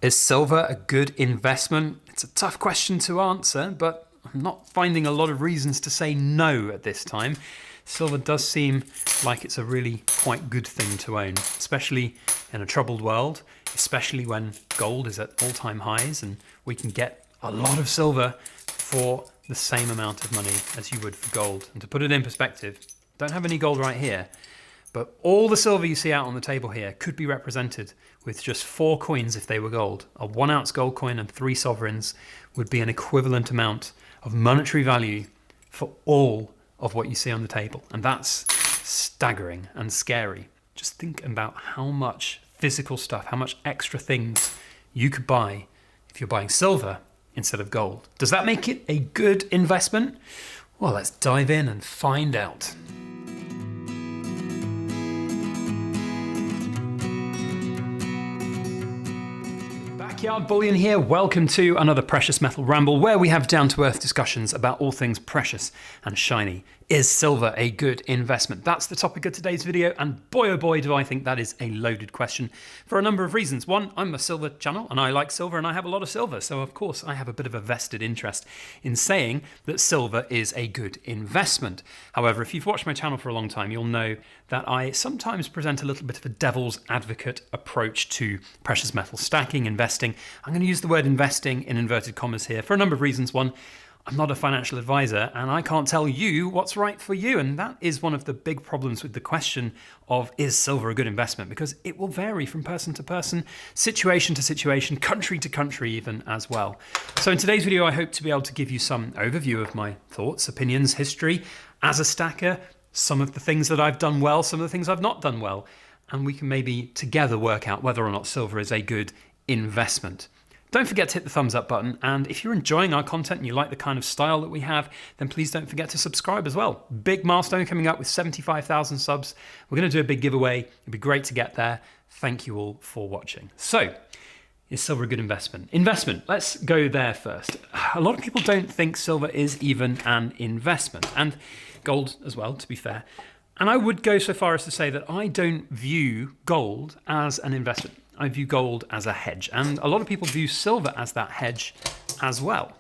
Is silver a good investment? It's a tough question to answer, but I'm not finding a lot of reasons to say no at this time. Silver does seem like it's a really quite good thing to own, especially in a troubled world, especially when gold is at all-time highs and we can get a lot of silver for the same amount of money as you would for gold. And to put it in perspective, don't have any gold right here, but all the silver you see out on the table here could be represented with just 4 coins if they were gold. A 1 ounce gold coin and 3 sovereigns would be an equivalent amount of monetary value for all of what you see on the table. And that's staggering and scary. Just think about how much physical stuff, how much extra things you could buy if you're buying silver instead of gold. Does that make it a good investment? Well, let's dive in and find out. Backyard Bullion here. Welcome to another Precious Metal Ramble, where we have down-to-earth discussions about all things precious and shiny. Is silver a good investment? That's the topic of today's video, and boy oh boy do I think that is a loaded question for a number of reasons. One, I'm a silver channel and I like silver and I have a lot of silver, so of course I have a bit of a vested interest in saying that silver is a good investment. However, if you've watched my channel for a long time, you'll know that I sometimes present a little bit of a devil's advocate approach to precious metal stacking, investing. I'm going to use the word investing in inverted commas here for a number of reasons. One, I'm not a financial advisor and I can't tell you what's right for you. And that is one of the big problems with the question of is silver a good investment? Because it will vary from person to person, situation to situation, country to country even as well. So in today's video, I hope to be able to give you some overview of my thoughts, opinions, history as a stacker, some of the things that I've done well, some of the things I've not done well. And we can maybe together work out whether or not silver is a good investment. Don't forget to hit the thumbs up button, and if you're enjoying our content and you like the kind of style that we have, then please don't forget to subscribe as well. Big milestone coming up with 75,000 subs. We're going to do a big giveaway. It'd be great to get there. Thank you all for watching. So, is silver a good investment? Investment, let's go there first. A lot of people don't think silver is even an investment, and gold as well, to be fair. And I would go so far as to say that I don't view gold as an investment. I view gold as a hedge, and a lot of people view silver as that hedge as well.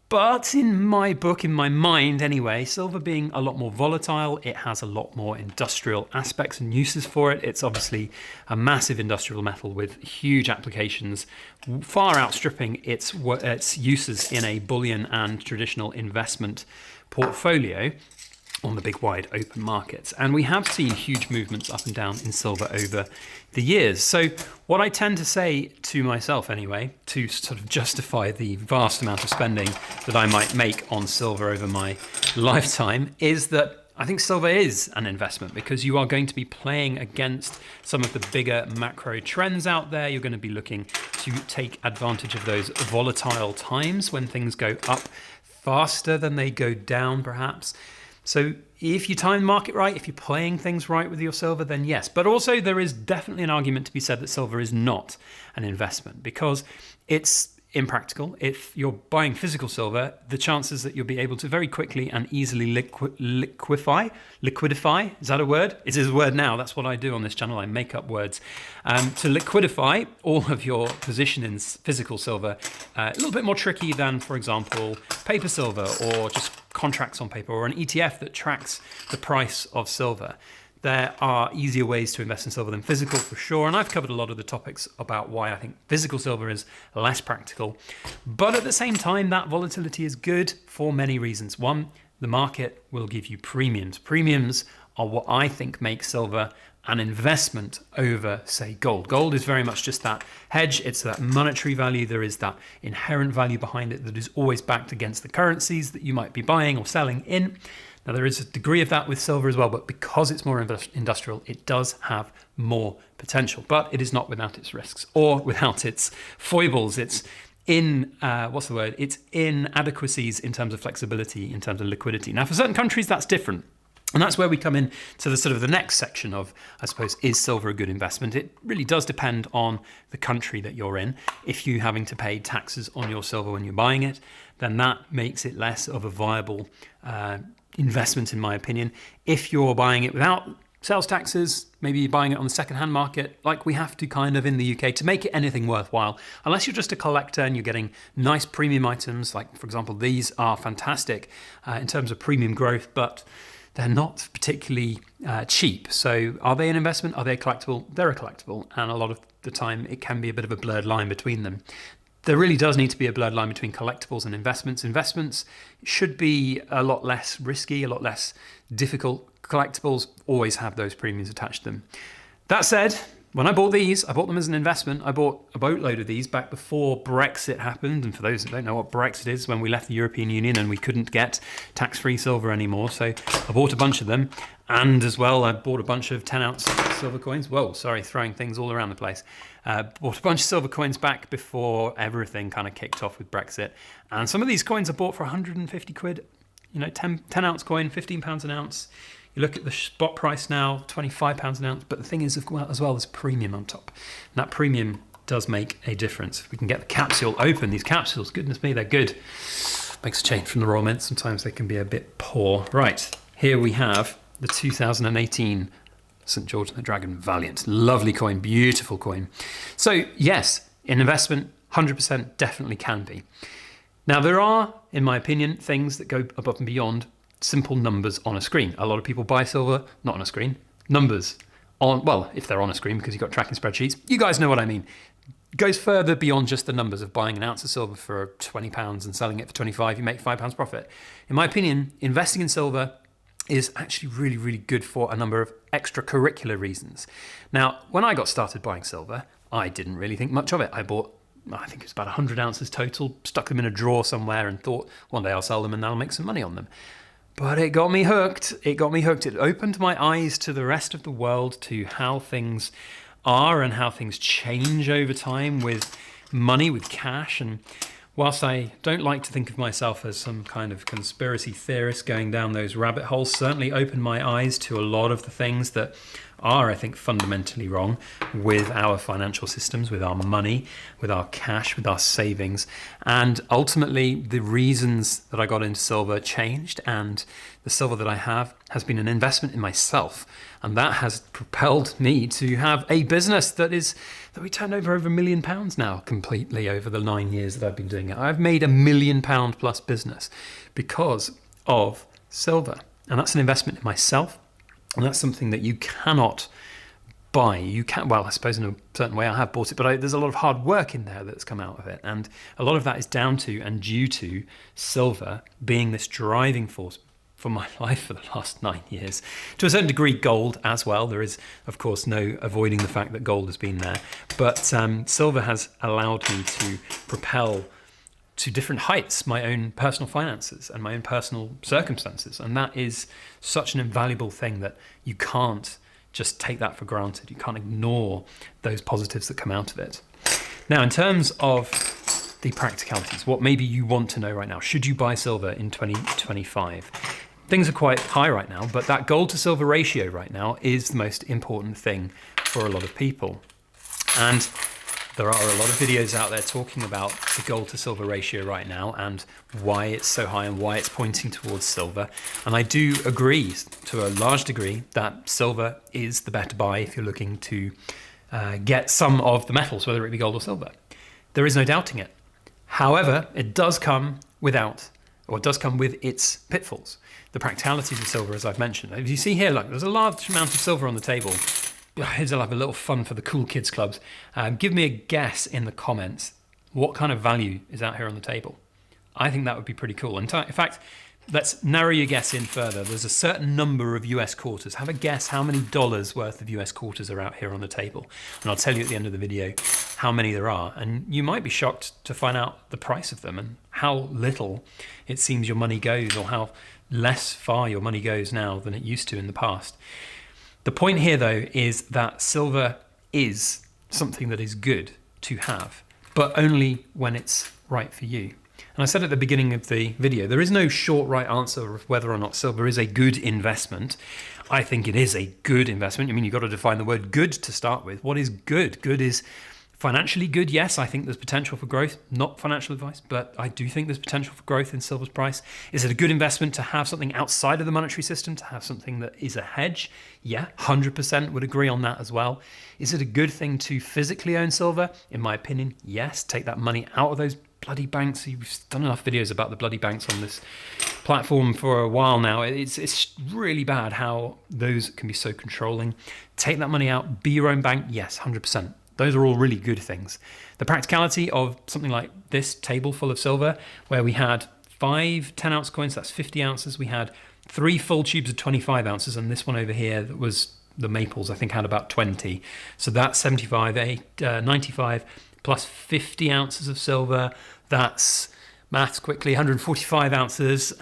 But in my book, in my mind anyway, silver being a lot more volatile, it has a lot more industrial aspects and uses for it. It's obviously a massive industrial metal with huge applications, far outstripping its uses in a bullion and traditional investment portfolio on the big wide open markets. And we have seen huge movements up and down in silver over the years. So what I tend to say to myself anyway, to sort of justify the vast amount of spending that I might make on silver over my lifetime, is that I think silver is an investment because you are going to be playing against some of the bigger macro trends out there. You're going to be looking to take advantage of those volatile times when things go up faster than they go down perhaps. So if you time the market right, if you're playing things right with your silver, then yes. But also there is definitely an argument to be said that silver is not an investment because it's impractical. If you're buying physical silver, the chances that you'll be able to very quickly and easily liquidify, is that a word? It is a word now. That's what I do on this channel. I make up words. To liquidify all of your position in physical silver, a little bit more tricky than, for example, paper silver or just contracts on paper or an ETF that tracks the price of silver. There are easier ways to invest in silver than physical for sure, and I've covered a lot of the topics about why I think physical silver is less practical. But at the same time, that volatility is good for many reasons. One, the market will give you premiums. Premiums are what I think makes silver an investment over, say, gold. Gold is very much just that hedge. It's that monetary value. There is that inherent value behind it that is always backed against the currencies that you might be buying or selling in. Now, there is a degree of that with silver as well, but because it's more industrial, it does have more potential. But it is not without its risks or without its foibles. It's It's inadequacies in terms of flexibility, in terms of liquidity. Now, for certain countries, that's different. And that's where we come in to the sort of the next section of, I suppose, is silver a good investment? It really does depend on the country that you're in. If you're having to pay taxes on your silver when you're buying it, then that makes it less of a viable investment, in my opinion. If you're buying it without Sales taxes, maybe you're buying it on the second-hand market, like we have to kind of in the UK to make it anything worthwhile. Unless you're just a collector and you're getting nice premium items, like for example, these are fantastic in terms of premium growth, but they're not particularly cheap. So are they an investment? Are they a collectible? They're a collectible, and a lot of the time it can be a bit of a blurred line between them. There really does need to be a blurred line between collectibles and investments. Investments should be a lot less risky, a lot less difficult. Collectibles always have those premiums attached to them. That said, when I bought these, I bought them as an investment. I bought a boatload of these back before Brexit happened. And for those that don't know what Brexit is, when we left the European Union and we couldn't get tax-free silver anymore. So I bought a bunch of them. And as well, I bought a bunch of 10-ounce silver coins. Whoa, sorry, throwing things all around the place. Bought a bunch of silver coins back before everything kind of kicked off with Brexit. And some of these coins I bought for 150 quid. 10-ounce coin, £15 an ounce. You look at the spot price now, £25 an ounce. But the thing is, as well, there's premium on top. And that premium does make a difference. If we can get the capsule open, these capsules, goodness me, they're good. Makes a change from the Royal Mint. Sometimes they can be a bit poor. Right, here we have the 2018 St. George and the Dragon Valiant. Lovely coin, beautiful coin. So yes, an investment, 100% definitely can be. Now there are, in my opinion, things that go above and beyond simple numbers on a screen. A lot of people buy silver, not on a screen, numbers on, well, if they're on a screen because you've got tracking spreadsheets, you guys know what I mean. It goes further beyond just the numbers of buying an ounce of silver for £20 and selling it for 25, you make £5 profit. In my opinion, investing in silver is actually really, really good for a number of extracurricular reasons. Now, when I got started buying silver, I didn't really think much of it. I bought, I think it was about 100 ounces total, stuck them in a drawer somewhere and thought one day I'll sell them and I'll make some money on them. But it got me hooked. It got me hooked. It opened my eyes to the rest of the world, to how things are and how things change over time with money, with cash. And whilst I don't like to think of myself as some kind of conspiracy theorist going down those rabbit holes, certainly opened my eyes to a lot of the things that are, I think, fundamentally wrong with our financial systems, with our money, with our cash, with our savings. And ultimately, the reasons that I got into silver changed, and the silver that I have has been an investment in myself. And that has propelled me to have a business that we turned over £1 million now completely over the 9 years that I've been doing it. I've made £1 million plus business because of silver. And that's an investment in myself. And that's something that you cannot buy. You can, well, I suppose in a certain way I have bought it, but there's a lot of hard work in there that's come out of it. And a lot of that is down to and due to silver being this driving force for my life for the last 9 years. To a certain degree, gold as well. There is, of course, no avoiding the fact that gold has been there. But silver has allowed me to propel to different heights my own personal finances and my own personal circumstances. And that is such an invaluable thing that you can't just take that for granted. You can't ignore those positives that come out of it. Now, in terms of the practicalities, what maybe you want to know right now, should you buy silver in 2025? Things are quite high right now, but that gold to silver ratio right now is the most important thing for a lot of people. And there are a lot of videos out there talking about the gold to silver ratio right now and why it's so high and why it's pointing towards silver. And I do agree to a large degree that silver is the better buy if you're looking to get some of the metals, whether it be gold or silver. There is no doubting it. However, it does come with its pitfalls. The practicalities of silver, as I've mentioned. If you see here, look, there's a large amount of silver on the table. Here's I'll have a little fun for the cool kids clubs. Give me a guess in the comments what kind of value is out here on the table. I think that would be pretty cool. In fact, let's narrow your guess in further. There's a certain number of US quarters. Have a guess how many dollars worth of US quarters are out here on the table. And I'll tell you at the end of the video how many there are. And you might be shocked to find out the price of them and how little it seems your money goes, or how less far your money goes now than it used to in the past. The point here, though, is that silver is something that is good to have, but only when it's right for you. And I said at the beginning of the video, there is no short right answer of whether or not silver is a good investment. I think it is a good investment. I mean, you've got to define the word good to start with. What is good? Good is Financially good, yes, I think there's potential for growth. Not financial advice, but I do think there's potential for growth in silver's price. Is it a good investment to have something outside of the monetary system, to have something that is a hedge? Yeah, 100% would agree on that as well. Is it a good thing to physically own silver? In my opinion, yes. Take that money out of those bloody banks. You've done enough videos about the bloody banks on this platform for a while now. It's really bad how those can be so controlling. Take that money out, be your own bank. Yes, 100%. Those are all really good things. The practicality of something like this table full of silver, where we had 5 10-ounce coins, that's 50 ounces. We had 3 full tubes of 25 ounces, and this one over here that was the maples, I think, had about 20. So that's 75, 95 plus 50 ounces of silver. That's, maths quickly, 145 ounces.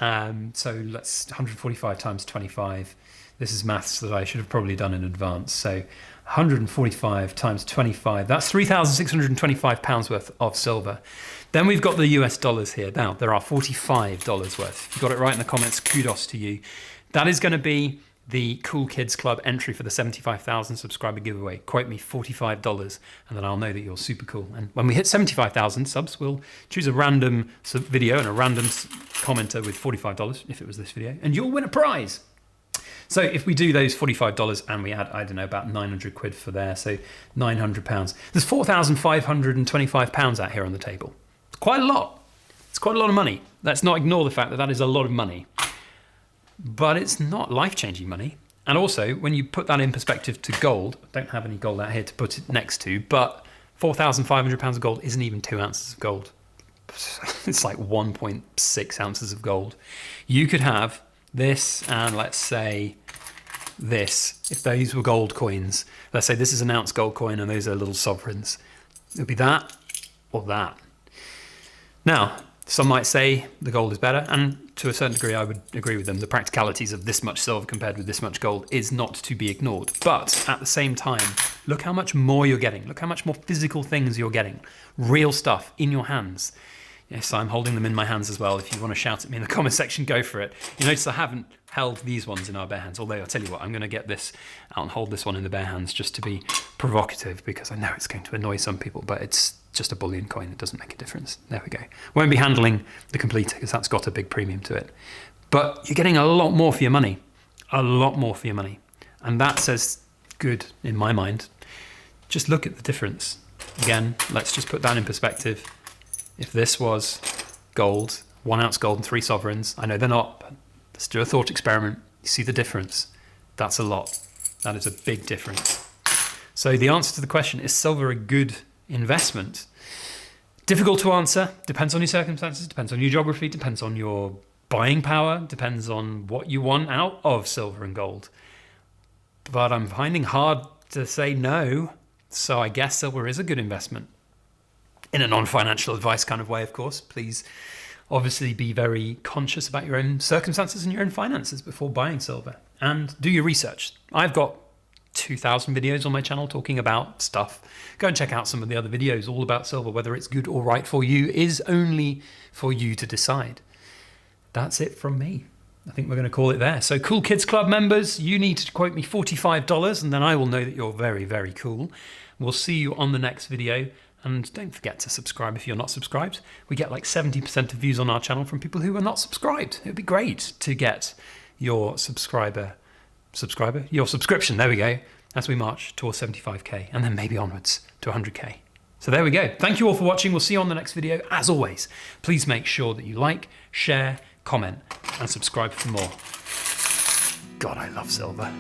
So let's 145 times 25. This is maths that I should have probably done in advance. So 145 times 25, that's £3,625 worth of silver. Then we've got the US dollars here. Now, there are $45 worth. If you got it right in the comments, kudos to you. That is going to be the Cool Kids Club entry for the 75,000 subscriber giveaway. Quote me $45, and then I'll know that you're super cool. And when we hit 75,000 subs, we'll choose a random video and a random commenter with $45, if it was this video, and you'll win a prize. So if we do those $45 and we add, I don't know, about 900 quid for there, so £900, there's £4,525 out here on the table. It's quite a lot. It's quite a lot of money. Let's not ignore the fact that that is a lot of money. But it's not life-changing money. And also, when you put that in perspective to gold, I don't have any gold out here to put it next to, but £4,500 of gold isn't even 2 ounces of gold. It's like 1.6 ounces of gold. You could have this, and let's say this, if those were gold coins, let's say this is an ounce gold coin and those are little sovereigns, it would be that or that. Now, some might say the gold is better, and to a certain degree I would agree with them. The practicalities of this much silver compared with this much gold is not to be ignored. But at the same time, look how much more you're getting. Look how much more physical things you're getting. Real stuff in your hands. Yes, I'm holding them in my hands as well. If you want to shout at me in the comment section, go for it. You notice I haven't held these ones in our bare hands, although I'll tell you what, I'm going to get this out and hold this one in the bare hands just to be provocative, because I know it's going to annoy some people, but it's just a bullion coin. It doesn't make a difference. There we go. Won't be handling the completer because that's got a big premium to it. But you're getting a lot more for your money. A lot more for your money. And that says good in my mind. Just look at the difference. Again, let's just put that in perspective. If this was gold, 1 ounce gold and 3 sovereigns, I know they're not, but let's do a thought experiment. You see the difference? That's a lot. That is a big difference. So the answer to the question, is silver a good investment? Difficult to answer. Depends on your circumstances, depends on your geography, depends on your buying power, depends on what you want out of silver and gold. But I'm finding hard to say no. So I guess silver is a good investment. In a non-financial advice kind of way, of course. Please obviously be very conscious about your own circumstances and your own finances before buying silver. And do your research. I've got 2,000 videos on my channel talking about stuff. Go and check out some of the other videos all about silver. Whether it's good or right for you is only for you to decide. That's it from me. I think we're going to call it there. So Cool Kids Club members, you need to quote me $45 and then I will know that you're very, very cool. We'll see you on the next video. And don't forget to subscribe if you're not subscribed. We get like 70% of views on our channel from people who are not subscribed. It would be great to get your subscription, there we go, as we march towards 75k and then maybe onwards to 100k. So there we go. Thank you all for watching. We'll see you on the next video. As always, please make sure that you like, share, comment, and subscribe for more. God, I love silver.